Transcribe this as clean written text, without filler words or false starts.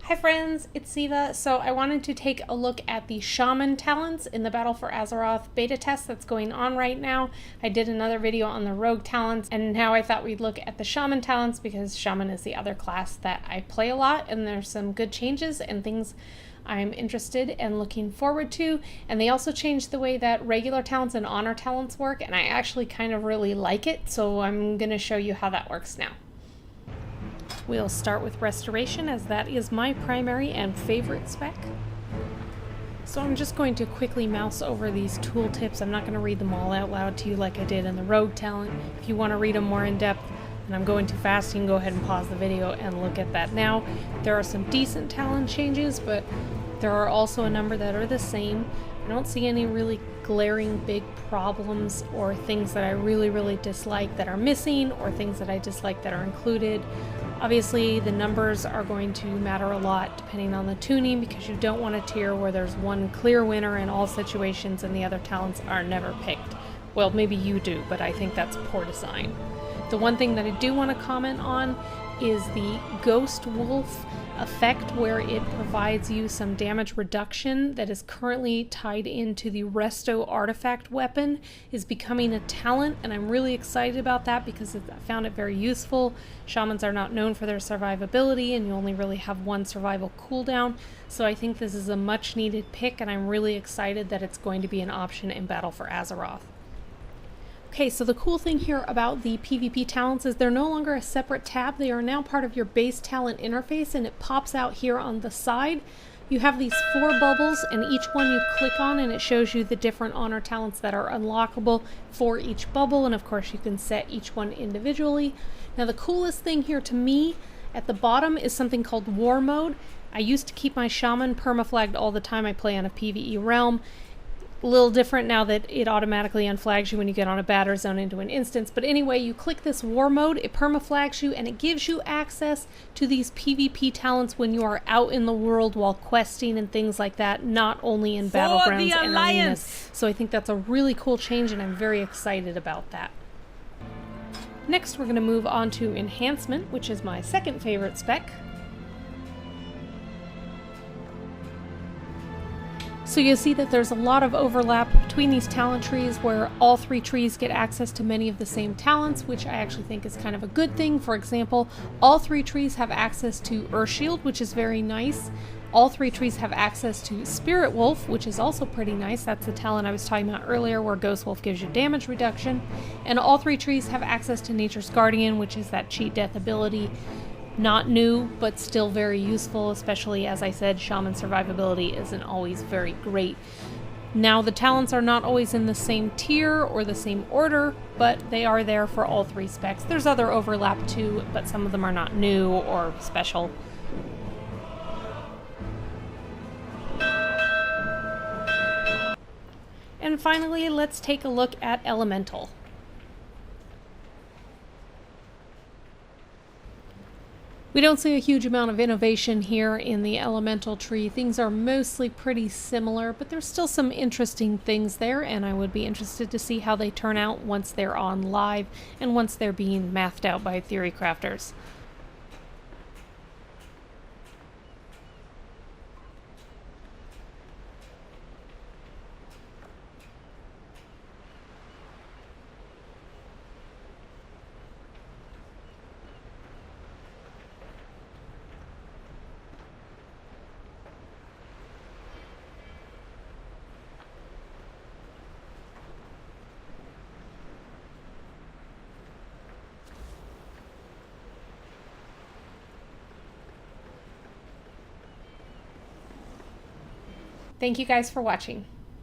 Hi friends, it's Siva. So I wanted to take a look at the Shaman talents in the Battle for Azeroth beta test that's going on right now. I did another video on the Rogue talents, and now I thought we'd look at the Shaman talents because Shaman is the other class that I play a lot, and there's some good changes and things I'm interested and looking forward to. And they also changed the way that regular talents and honor talents work, and I actually kind of really like it, so I'm going to show you how that works now. We'll start with Restoration, as that is my primary and favorite spec. So I'm just going to quickly mouse over these tooltips. I'm not going to read them all out loud to you like I did in the Rogue talent. If you want to read them more in depth and I'm going too fast, you can go ahead and pause the video and look at that now. There are some decent talent changes, but there are also a number that are the same. I don't see any really glaring big problems or things that I really dislike that are missing, or things that I dislike that are included. Obviously, the numbers are going to matter a lot depending on the tuning, because you don't want a tier where there's one clear winner in all situations and the other talents are never picked. Well, maybe you do, but I think that's poor design. The one thing that I do want to comment on is the Ghost Wolf effect, where it provides you some damage reduction that is currently tied into the Resto artifact weapon, is becoming a talent, and I'm really excited about that because I found it very useful. Shamans are not known for their survivability, and you only really have one survival cooldown, so I think this is a much needed pick, and I'm really excited that it's going to be an option in Battle for Azeroth. Okay, so the cool thing here about the PvP talents is they're no longer a separate tab. They are now part of your base talent interface, and it pops out here on the side. You have these 4 bubbles, and each one you click on and it shows you the different honor talents that are unlockable for each bubble, and of course you can set each one individually. Now the coolest thing here to me at the bottom is something called War Mode. I used to keep my Shaman permaflagged all the time. I play on a PvE realm. A little different now that it automatically unflags you when you get on a batter zone into an instance. But anyway, you click this War Mode, it permaflags you, and it gives you access to these PvP talents when you are out in the world while questing and things like that, not only in battlegrounds and arenas. So I think that's a really cool change, and I'm very excited about that. Next, we're going to move on to Enhancement, which is my second favorite spec. So you'll see that there's a lot of overlap between these talent trees, where all 3 trees get access to many of the same talents, which I actually think is kind of a good thing. For example, all 3 trees have access to Earthshield, which is very nice. All 3 trees have access to Spirit Wolf, which is also pretty nice. That's the talent I was talking about earlier, where Ghost Wolf gives you damage reduction. And all 3 trees have access to Nature's Guardian, which is that cheat death ability. Not new, but still very useful, especially, as I said, Shaman survivability isn't always very great. Now, the talents are not always in the same tier or the same order, but they are there for all 3 specs. There's other overlap too, but some of them are not new or special. And finally, let's take a look at Elemental. We don't see a huge amount of innovation here in the Elemental tree. Things are mostly pretty similar, but there's still some interesting things there, and I would be interested to see how they turn out once they're on live and once they're being mathed out by theory crafters. Thank you guys for watching.